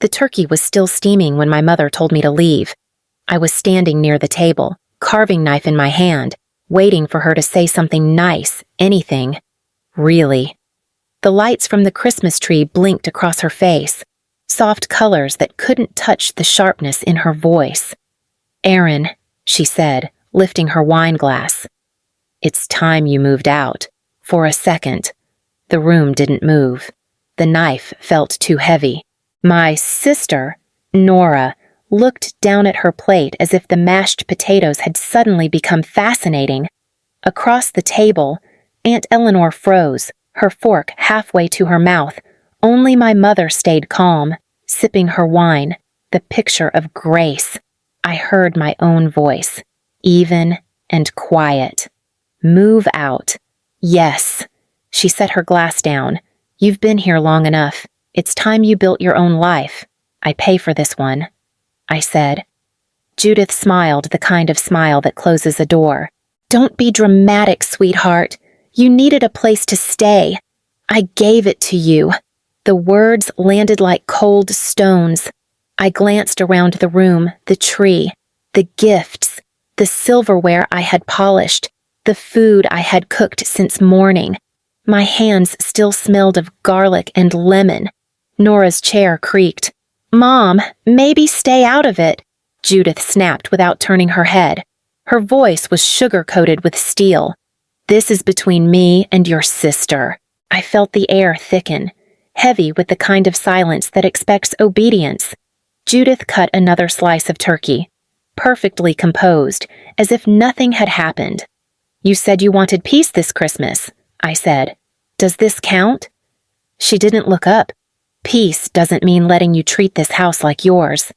The turkey was still steaming when my mother told me to leave. I was standing near the table, carving knife in my hand, waiting for her to say something nice, anything. Really. The lights from the Christmas tree blinked across her face, soft colors that couldn't touch the sharpness in her voice. "Aaron," she said, lifting her wine glass. "It's time you moved out." For a second, the room didn't move. The knife felt too heavy. My sister, Nora, looked down at her plate as if the mashed potatoes had suddenly become fascinating. Across the table, Aunt Eleanor froze, her fork halfway to her mouth. Only my mother stayed calm, sipping her wine, the picture of grace. I heard my own voice, even and quiet. "Move out." "Yes." She set her glass down. "You've been here long enough. It's time you built your own life. I pay for this one," I said. Judith smiled the kind of smile that closes a door. "Don't be dramatic, sweetheart. You needed a place to stay. I gave it to you." The words landed like cold stones. I glanced around the room, the tree, the gifts, the silverware I had polished, the food I had cooked since morning. My hands still smelled of garlic and lemon. Nora's chair creaked. "Mom, maybe stay out of it," Judith snapped without turning her head. Her voice was sugar-coated with steel. "This is between me and your sister." I felt the air thicken, heavy with the kind of silence that expects obedience. Judith cut another slice of turkey, perfectly composed, as if nothing had happened. "You said you wanted peace this Christmas," I said. "Does this count?" She didn't look up. "Peace doesn't mean letting you treat this house like yours."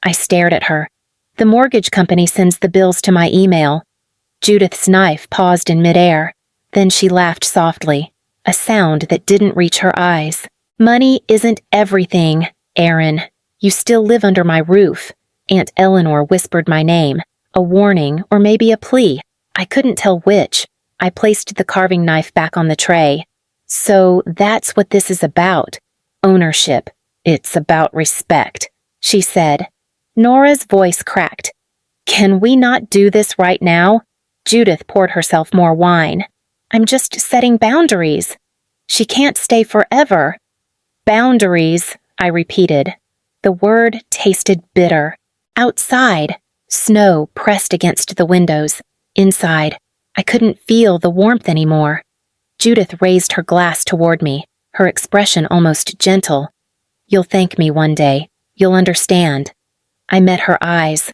I stared at her. "The mortgage company sends the bills to my email." Judith's knife paused in midair. Then she laughed softly, a sound that didn't reach her eyes. "Money isn't everything, Aaron. You still live under my roof." Aunt Eleanor whispered my name, a warning or maybe a plea. I couldn't tell which. I placed the carving knife back on the tray. "So that's what this is about. Ownership. It's about respect," she said. Nora's voice cracked. "Can we not do this right now?" Judith poured herself more wine. "I'm just setting boundaries." "She can't stay forever." "Boundaries," I repeated. The word tasted bitter. Outside, snow pressed against the windows. Inside, I couldn't feel the warmth anymore. Judith raised her glass toward me, her expression almost gentle. "You'll thank me one day. You'll understand." I met her eyes.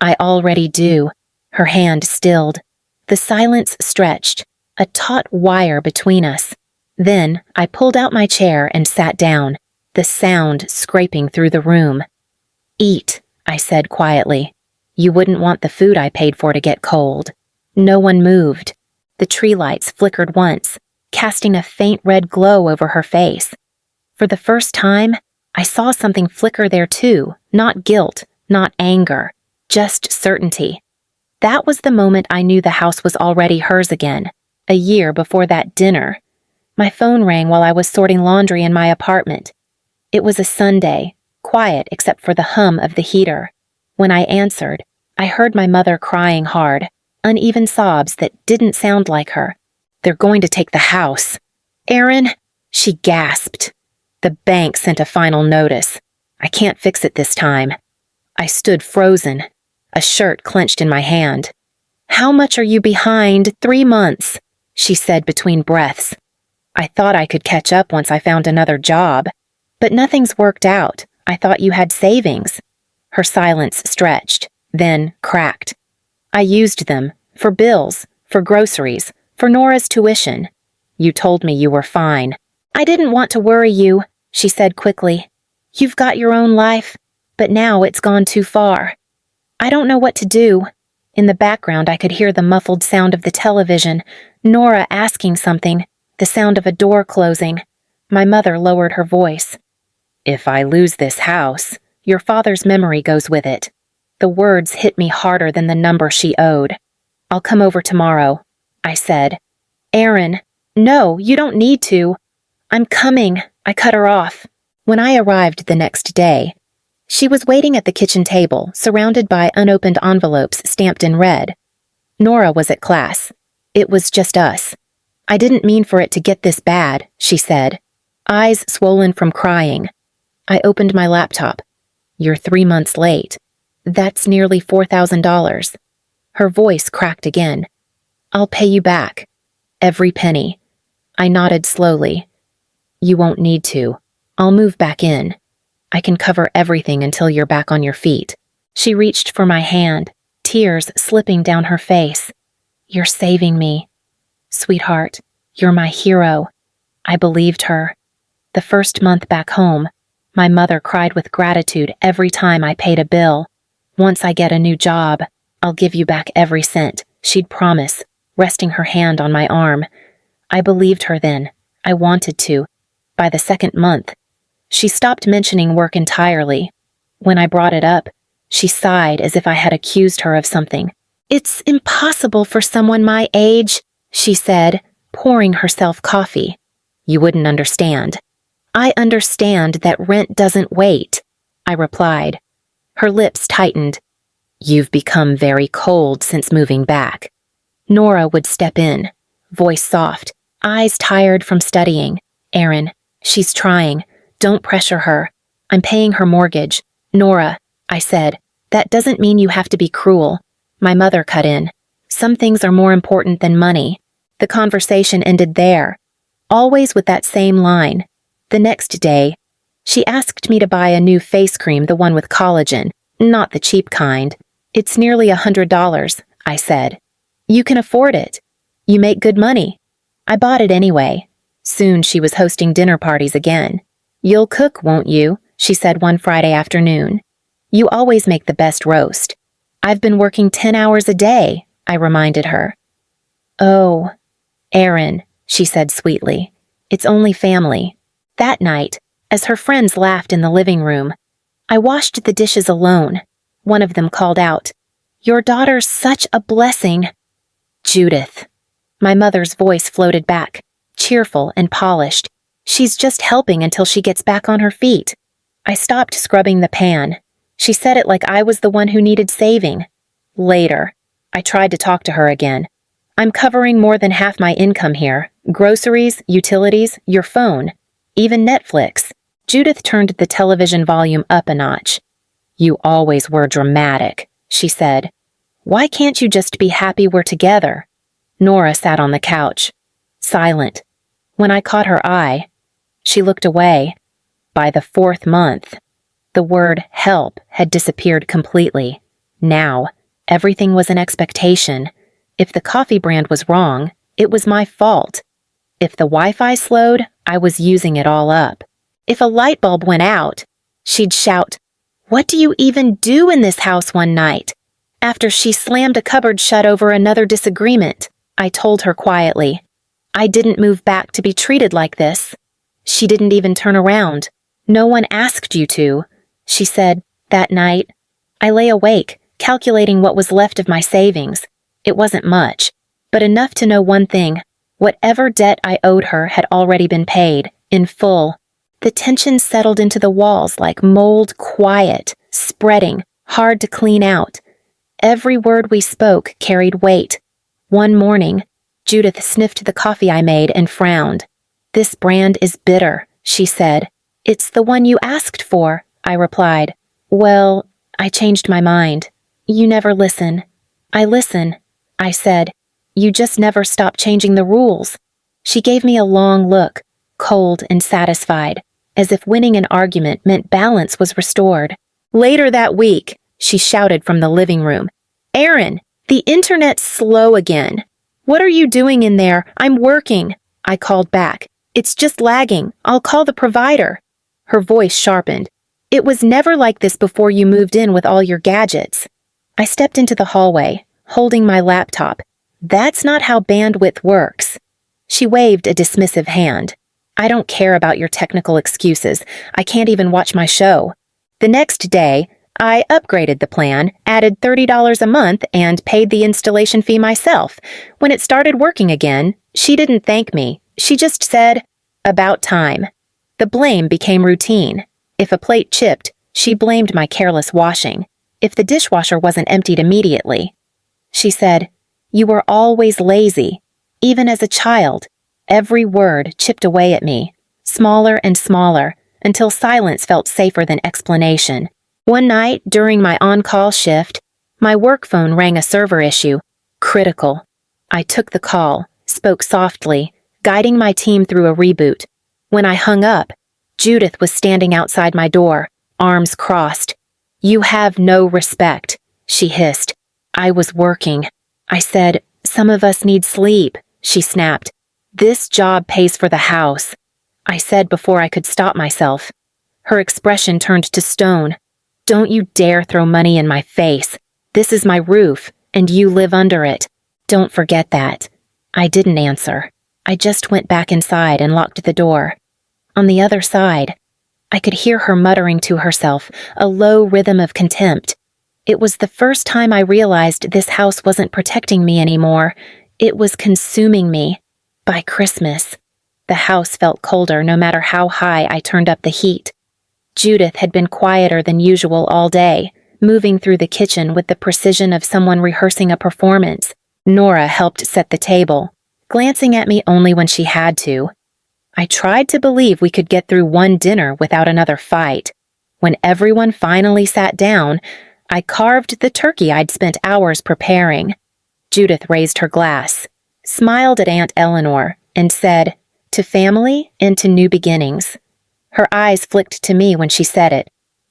"I already do." Her hand stilled. The silence stretched, a taut wire between us. Then I pulled out my chair and sat down, the sound scraping through the room. "Eat," I said quietly. "You wouldn't want the food I paid for to get cold." No one moved. The tree lights flickered once, casting a faint red glow over her face. For the first time, I saw something flicker there too, not guilt, not anger, just certainty. That was the moment I knew the house was already hers again, a year before that dinner. My phone rang while I was sorting laundry in my apartment. It was a Sunday, quiet except for the hum of the heater. When I answered, I heard my mother crying hard, uneven sobs that didn't sound like her. "They're going to take the house." "Aaron," she gasped. "The bank sent a final notice. I can't fix it this time." I stood frozen, a shirt clenched in my hand. "How much are you behind?" "3 months," she said between breaths. "I thought I could catch up once I found another job. But nothing's worked out. I thought you had savings." Her silence stretched, then cracked. "I used them, for bills, for groceries, for Nora's tuition. You told me you were fine." "I didn't want to worry you," she said quickly. "You've got your own life, but now it's gone too far." I don't know what to do. In the background I could hear the muffled sound of the television, Nora asking something, the sound of a door closing. My mother lowered her voice. "If I lose this house, your father's memory goes with it." The words hit me harder than the number she owed. "I'll come over tomorrow," I said. "Aaron, no, you don't need to." "I'm coming," I cut her off. When I arrived the next day, She was waiting at the kitchen table, surrounded by unopened envelopes stamped in red. Nora was at class. It was just us. I didn't mean for it to get this bad, she said, eyes swollen from crying. I opened my laptop. You're 3 months late. That's nearly $4,000. Her voice cracked again. I'll pay you back. Every penny. I nodded slowly. You won't need to. I'll move back in. I can cover everything until you're back on your feet. She reached for my hand, tears slipping down her face. You're saving me. Sweetheart, you're my hero. I believed her. The first month back home, my mother cried with gratitude every time I paid a bill. Once I get a new job, I'll give you back every cent, she'd promise, resting her hand on my arm. I believed her then. I wanted to. By the second month, she stopped mentioning work entirely. When I brought it up, she sighed as if I had accused her of something. It's impossible for someone my age, she said, pouring herself coffee. You wouldn't understand. I understand that rent doesn't wait, I replied. Her lips tightened. You've become very cold since moving back. Nora would step in, voice soft, eyes tired from studying. Aaron, she's trying. Don't pressure her. I'm paying her mortgage. Nora, I said, that doesn't mean you have to be cruel. My mother cut in. Some things are more important than money. The conversation ended there, always with that same line. The next day, she asked me to buy a new face cream, the one with collagen, not the cheap kind. It's nearly $100, I said. You can afford it. You make good money. I bought it anyway. Soon she was hosting dinner parties again. You'll cook, won't you? She said one Friday afternoon. You always make the best roast. I've been working 10 hours a day, I reminded her. Oh, Aaron, she said sweetly. It's only family. That night, as her friends laughed in the living room, I washed the dishes alone. One of them called out, Your daughter's such a blessing. Judith. My mother's voice floated back, cheerful and polished. She's just helping until she gets back on her feet. I stopped scrubbing the pan. She said it like I was the one who needed saving. Later, I tried to talk to her again. I'm covering more than half my income here. Groceries, utilities, your phone, even Netflix. Judith turned the television volume up a notch. You always were dramatic, she said. Why can't you just be happy we're together? Nora sat on the couch, silent. When I caught her eye, she looked away. By the 4th month, the word help had disappeared completely. Now, everything was an expectation. If the coffee brand was wrong, it was my fault. If the Wi-Fi slowed, I was using it all up. If a light bulb went out, she'd shout, What do you even do in this house one night? After she slammed a cupboard shut over another disagreement, I told her quietly, I didn't move back to be treated like this. She didn't even turn around. No one asked you to, she said, that night. I lay awake, calculating what was left of my savings. It wasn't much, but enough to know one thing. Whatever debt I owed her had already been paid, in full. The tension settled into the walls like mold, quiet, spreading, hard to clean out. Every word we spoke carried weight. One morning, Judith sniffed the coffee I made and frowned. This brand is bitter, she said. It's the one you asked for, I replied. Well, I changed my mind. You never listen. I listen, I said. You just never stop changing the rules. She gave me a long look, cold and satisfied, as if winning an argument meant balance was restored. Later that week, she shouted from the living room, Aaron, the internet's slow again. What are you doing in there? I'm working. I called back. It's just lagging. I'll call the provider. Her voice sharpened. It was never like this before you moved in with all your gadgets. I stepped into the hallway, holding my laptop. That's not how bandwidth works. She waved a dismissive hand. I don't care about your technical excuses. I can't even watch my show. The next day, I upgraded the plan, added $30 a month, and paid the installation fee myself. When it started working again, she didn't thank me. She just said, about time. The blame became routine. If a plate chipped, She blamed my careless washing, if the dishwasher wasn't emptied immediately. She said, "You were always lazy, even as a child." Every word chipped away at me, smaller and smaller, until silence felt safer than explanation. One night, during my on-call shift, my work phone rang a server issue. Critical. I took the call, spoke softly, guiding my team through a reboot. When I hung up, Judith was standing outside my door, arms crossed. "You have no respect," she hissed. I was working. I said, "Some of us need sleep," she snapped. "This job pays for the house," I said before I could stop myself. Her expression turned to stone. "Don't you dare throw money in my face. This is my roof, and you live under it. Don't forget that." I didn't answer. I just went back inside and locked the door. On the other side, I could hear her muttering to herself, a low rhythm of contempt. It was the first time I realized this house wasn't protecting me anymore. It was consuming me. By Christmas, the house felt colder no matter how high I turned up the heat. Judith had been quieter than usual all day, moving through the kitchen with the precision of someone rehearsing a performance. Nora helped set the table, glancing at me only when she had to. I tried to believe we could get through one dinner without another fight. When everyone finally sat down, I carved the turkey I'd spent hours preparing. Judith raised her glass, smiled at Aunt Eleanor, and said, "To family and to new beginnings." Her eyes flicked to me when she said it.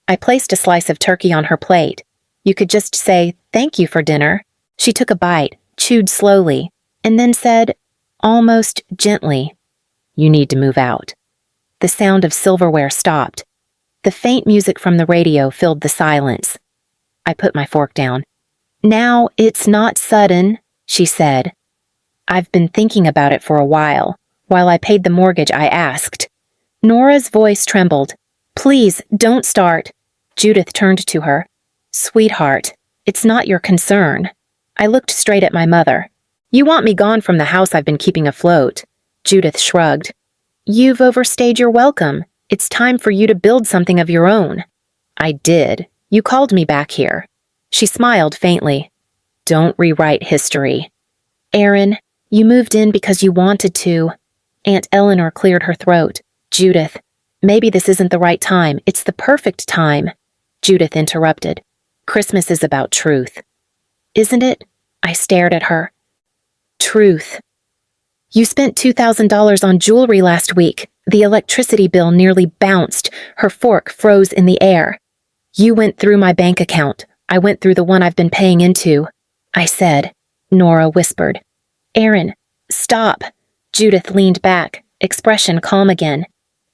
I placed a slice of turkey on her plate. You could just say, "Thank you for dinner." She took a bite, chewed slowly, and then said, almost gently, "You need to move out." The sound of silverware stopped. The faint music from the radio filled the silence. I put my fork down. "Now, it's not sudden," she said. "I've been thinking about it for a while. While I paid the mortgage, I asked." Nora's voice trembled. "Please, don't start." Judith turned to her. "Sweetheart, it's not your concern." I looked straight at my mother. "You want me gone from the house I've been keeping afloat." Judith shrugged. "You've overstayed your welcome. It's time for you to build something of your own." "I did. You called me back here." She smiled faintly. "Don't rewrite history." "Aaron, you moved in because you wanted to." Aunt Eleanor cleared her throat. "Judith, maybe this isn't the right time. It's the perfect time." Judith interrupted. "Christmas is about truth." "Isn't it?" I stared at her. "Truth. You spent $2,000 on jewelry last week. The electricity bill nearly bounced. Her fork froze in the air. You went through my bank account. I went through the one I've been paying into," I said. Nora whispered. "Aaron, stop." Judith leaned back, expression calm again.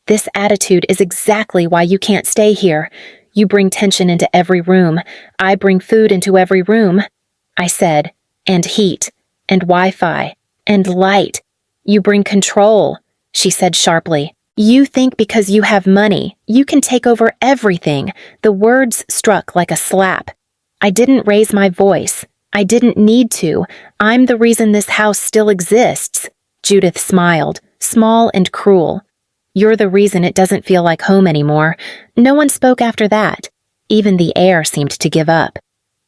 "This attitude is exactly why you can't stay here. You bring tension into every room. I bring food into every room," I said. "And heat, and Wi-Fi, and light. You bring control," she said sharply. "You think because you have money, you can take over everything." The words struck like a slap. I didn't raise my voice. I didn't need to. I'm the reason this house still exists. Judith smiled, small and cruel. "You're the reason it doesn't feel like home anymore." No one spoke after that. Even the air seemed to give up.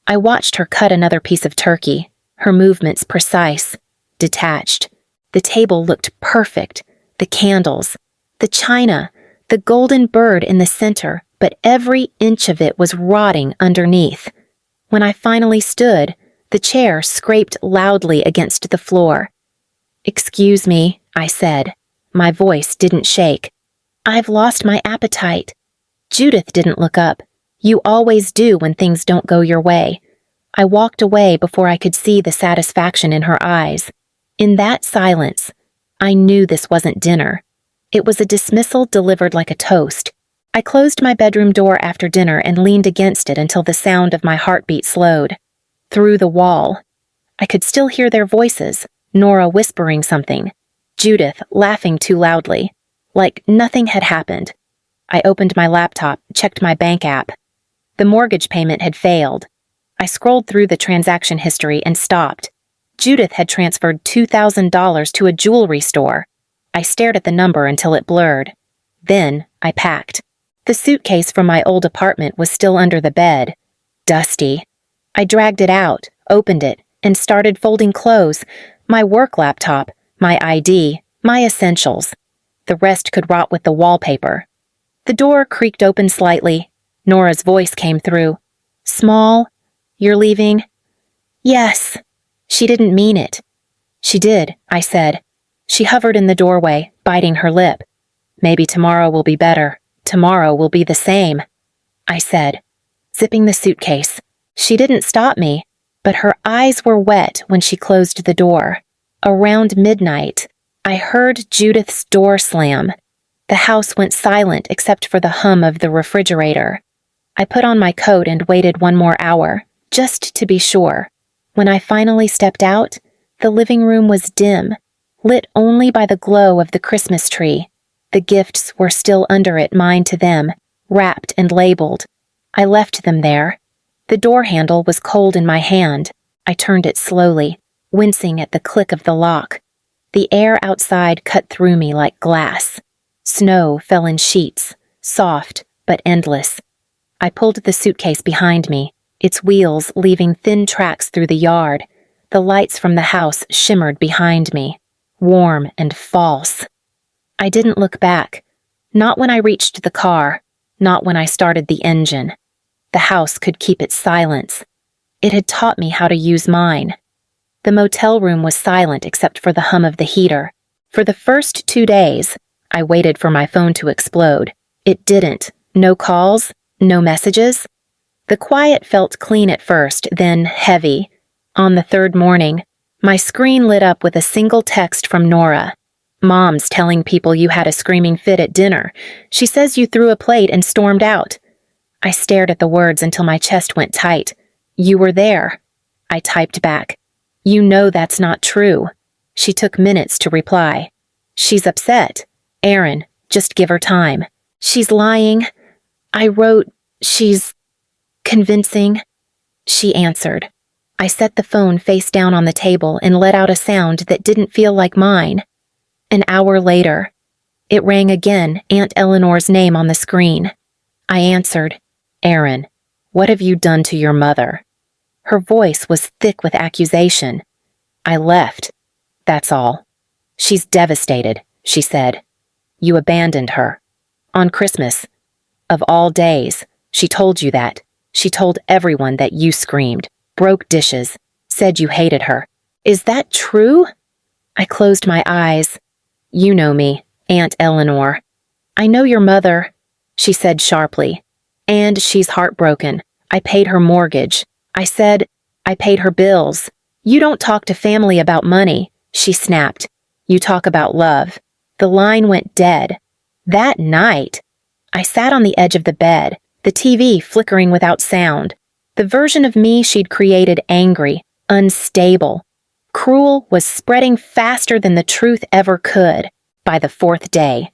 I watched her cut another piece of turkey, her movements precise, detached. The table looked perfect. The candles, the china, the golden bird in the center, but every inch of it was rotting underneath. When I finally stood, the chair scraped loudly against the floor. "Excuse me," I said. My voice didn't shake. "I've lost my appetite." Judith didn't look up. You always do when things don't go your way. I walked away before I could see the satisfaction in her eyes. In that silence, I knew this wasn't dinner. It was a dismissal delivered like a toast. I closed my bedroom door after dinner and leaned against it until the sound of my heartbeat slowed. Through the wall, I could still hear their voices, Nora whispering something, Judith laughing too loudly, like nothing had happened. I opened my laptop, checked my bank app. The mortgage payment had failed. I scrolled through the transaction history and stopped. Judith had transferred $2,000 to a jewelry store. I stared at the number until it blurred. Then I packed. The suitcase from my old apartment was still under the bed. Dusty. I dragged it out, opened it, and started folding clothes, my work laptop, my ID, my essentials. The rest could rot with the wallpaper. The door creaked open slightly. Nora's voice came through. Small, you're leaving? Yes. She didn't mean it. She did, I said. She hovered in the doorway, biting her lip. Maybe tomorrow will be better. Tomorrow will be the same, I said, zipping the suitcase. She didn't stop me, but her eyes were wet when she closed the door. Around midnight, I heard Judith's door slam. The house went silent except for the hum of the refrigerator. I put on my coat and waited one more hour, just to be sure. When I finally stepped out, the living room was dim, lit only by the glow of the Christmas tree. The gifts were still under it, mine to them, wrapped and labeled. I left them there. The door handle was cold in my hand. I turned it slowly, wincing at the click of the lock. The air outside cut through me like glass. Snow fell in sheets, soft but endless. I pulled the suitcase behind me, its wheels leaving thin tracks through the yard. The lights from the house shimmered behind me, warm and false. I didn't look back, not when I reached the car, not when I started the engine. The house could keep its silence. It had taught me how to use mine. The motel room was silent except for the hum of the heater. For the first 2 days, I waited for my phone to explode. It didn't. No calls, no messages. The quiet felt clean at first, then heavy. On the third morning, my screen lit up with a single text from Nora. Mom's telling people you had a screaming fit at dinner. She says you threw a plate and stormed out. I stared at the words until my chest went tight. You were there. I typed back. You know that's not true. She took minutes to reply. She's upset. Aaron, just give her time. She's lying. I wrote, she's convincing. She answered. I set the phone face down on the table and let out a sound that didn't feel like mine. An hour later, it rang again, Aunt Eleanor's name on the screen. I answered, Aaron, what have you done to your mother? Her voice was thick with accusation. I left. That's all. She's devastated, she said. You abandoned her. On Christmas. Of all days, she told you that. She told everyone that you screamed, broke dishes, said you hated her. Is that true? I closed my eyes. You know me, Aunt Eleanor. I know your mother, she said sharply. And she's heartbroken. I paid her mortgage. I said, I paid her bills. You don't talk to family about money, she snapped. You talk about love. The line went dead. That night, I sat on the edge of the bed, the TV flickering without sound. The version of me she'd created angry, unstable. Cruel was spreading faster than the truth ever could by the 4th day.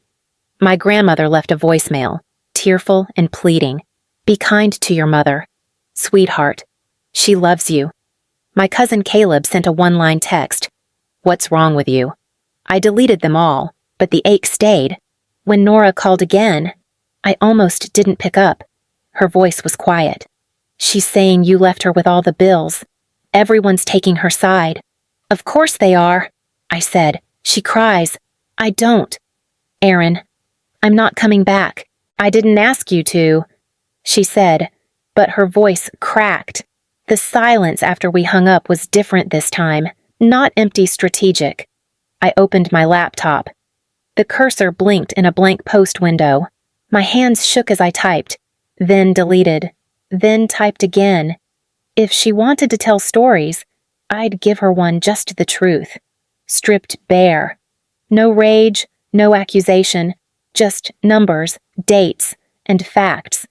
My grandmother left a voicemail, tearful and pleading. Be kind to your mother. Sweetheart, she loves you. My cousin Caleb sent a one-line text. What's wrong with you? I deleted them all, but the ache stayed. When Nora called again, I almost didn't pick up. Her voice was quiet. She's saying you left her with all the bills. Everyone's taking her side. Of course they are, I said. She cries. I don't. Aaron, I'm not coming back. I didn't ask you to, she said, but her voice cracked. The silence after we hung up was different this time, not empty strategic. I opened my laptop. The cursor blinked in a blank post window. My hands shook as I typed, then deleted, then typed again. If she wanted to tell stories, I'd give her one just the truth. Stripped bare. No rage, no accusation, just numbers, dates, and facts.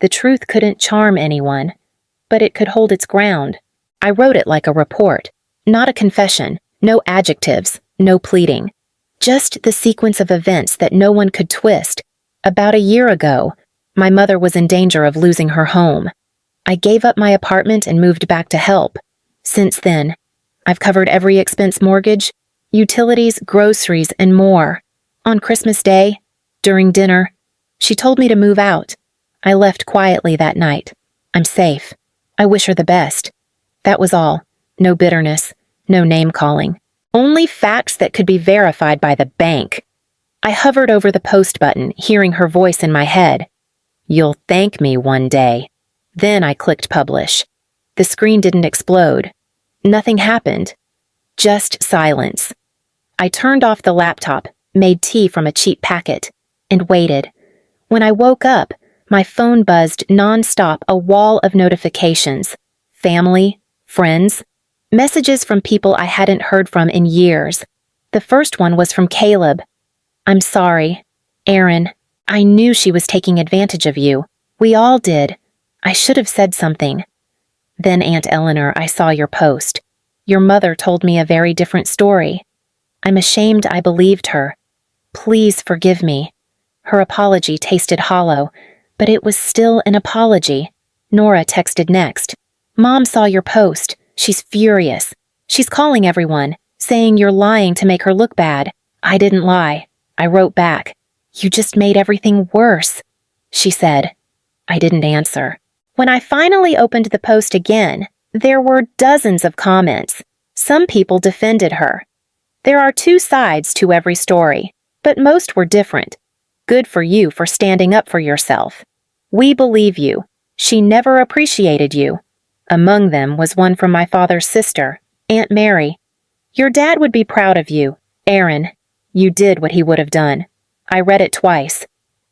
The truth couldn't charm anyone, but it could hold its ground. I wrote it like a report, not a confession, no adjectives, no pleading. Just the sequence of events that no one could twist. About a year ago, my mother was in danger of losing her home. I gave up my apartment and moved back to help. Since then, I've covered every expense: mortgage, utilities, groceries, and more. On Christmas Day, during dinner, She told me to move out. I left quietly that night. I'm safe. I wish her the best. That was all. No bitterness. No name-calling. Only facts that could be verified by the bank. I hovered over the post button, hearing her voice in my head. You'll thank me one day. Then I clicked publish. The screen didn't explode. Nothing happened. Just silence. I turned off the laptop, made tea from a cheap packet, and waited. When I woke up, my phone buzzed nonstop, a wall of notifications. Family, friends, messages from people I hadn't heard from in years. The first one was from Caleb. I'm sorry. Aaron, I knew she was taking advantage of you. We all did. I should have said something. Then, Aunt Eleanor, I saw your post. Your mother told me a very different story. I'm ashamed I believed her. Please forgive me. Her apology tasted hollow, but it was still an apology. Nora texted next. Mom saw your post. She's furious. She's calling everyone, saying you're lying to make her look bad. I didn't lie. I wrote back. You just made everything worse, she said. I didn't answer. When I finally opened the post again, there were dozens of comments. Some people defended her. There are two sides to every story, but most were different. Good for you for standing up for yourself. We believe you. She never appreciated you. Among them was one from my father's sister, Aunt Mary. Your dad would be proud of you, Aaron. You did what he would have done. I read it twice.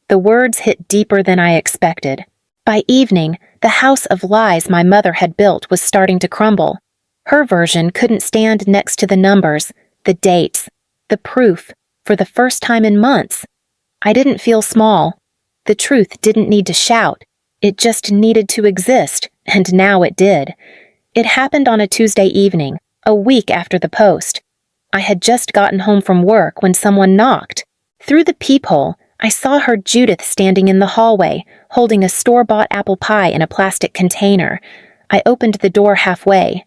The words hit deeper than I expected. By evening, the house of lies my mother had built was starting to crumble. Her version couldn't stand next to the numbers, the dates, the proof, for the first time in months. I didn't feel small. The truth didn't need to shout. It just needed to exist, and now it did. It happened on a Tuesday evening, a week after the post. I had just gotten home from work when someone knocked. Through the peephole, I saw her Judith standing in the hallway, holding a store-bought apple pie in a plastic container. I opened the door halfway.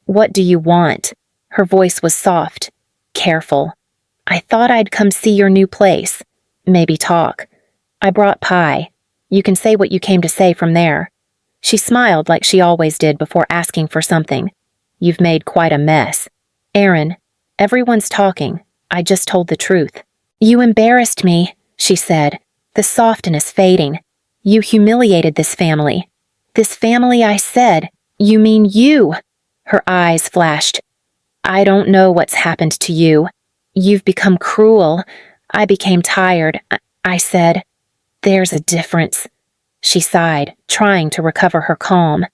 What do you want? Her voice was soft, careful. I thought I'd come see your new place. Maybe talk. I brought pie. You can say what you came to say from there. She smiled like she always did before asking for something. You've made quite a mess. Aaron, everyone's talking. I just told the truth. You embarrassed me, she said, the softness fading. You humiliated this family. This family, I said. You mean you. Her eyes flashed. I don't know what's happened to you. You've become cruel. I became tired. I said, there's a difference. She sighed, trying to recover her calm.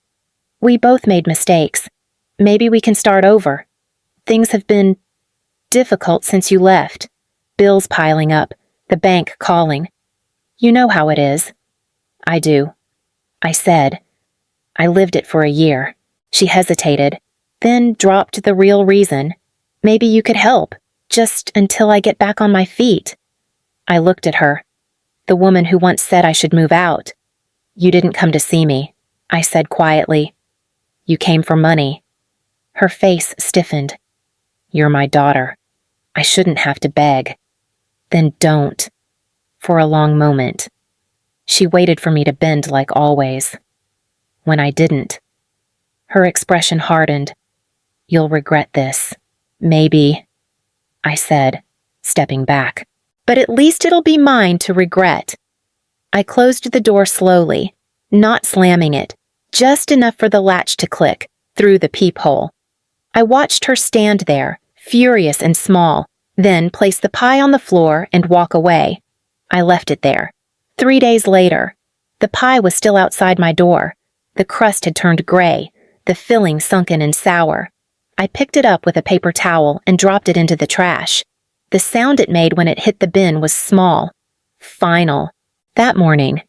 We both made mistakes. Maybe we can start over. Things have been difficult since you left. Bills piling up, the bank calling. You know how it is. I do. I said. I lived it for a year. She hesitated, then dropped the real reason. Maybe you could help, just until I get back on my feet. I looked at her. The woman who once said I should move out. You didn't come to see me, I said quietly. You came for money. Her face stiffened. You're my daughter. I shouldn't have to beg. Then don't. For a long moment. She waited for me to bend like always. When I didn't. Her expression hardened. You'll regret this. Maybe, I said, stepping back. But at least it'll be mine to regret. I closed the door slowly, not slamming it, just enough for the latch to click through the peephole. I watched her stand there, furious and small, then place the pie on the floor and walk away. I left it there. 3 days later, the pie was still outside my door. The crust had turned gray, the filling sunken and sour. I picked it up with a paper towel and dropped it into the trash. The sound it made when it hit the bin was small, final. That morning,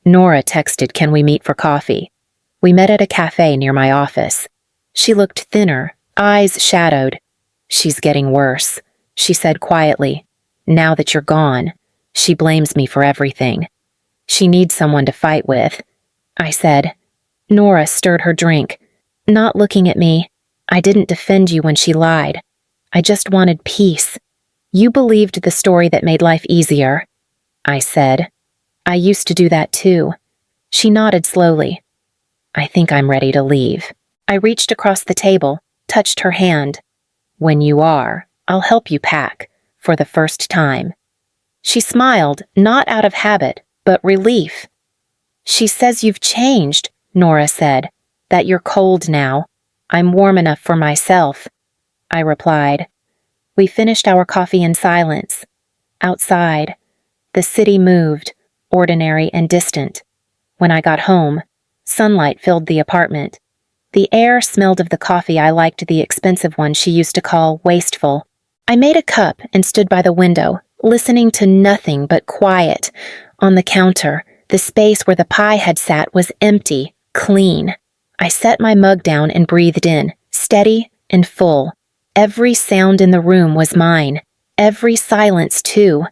Nora texted, "Can we meet for coffee?" We met at a cafe near my office. She looked thinner, eyes shadowed. She's getting worse, she said quietly. Now that you're gone, she blames me for everything. She needs someone to fight with, I said. Nora stirred her drink. Not looking at me, I didn't defend you when she lied. I just wanted peace. You believed the story that made life easier, I said. I used to do that too. She nodded slowly. I think I'm ready to leave. I reached across the table, touched her hand. When you are, I'll help you pack, for the first time. She smiled, not out of habit, but relief. She says you've changed, Nora said, that you're cold now. I'm warm enough for myself, I replied. We finished our coffee in silence. Outside, the city moved, ordinary and distant. When I got home, sunlight filled the apartment. The air smelled of the coffee I liked, the expensive one she used to call wasteful. I made a cup and stood by the window, listening to nothing but quiet. On the counter, the space where the pie had sat was empty, clean. I set my mug down and breathed in, steady and full. Every sound in the room was mine. Every silence, too.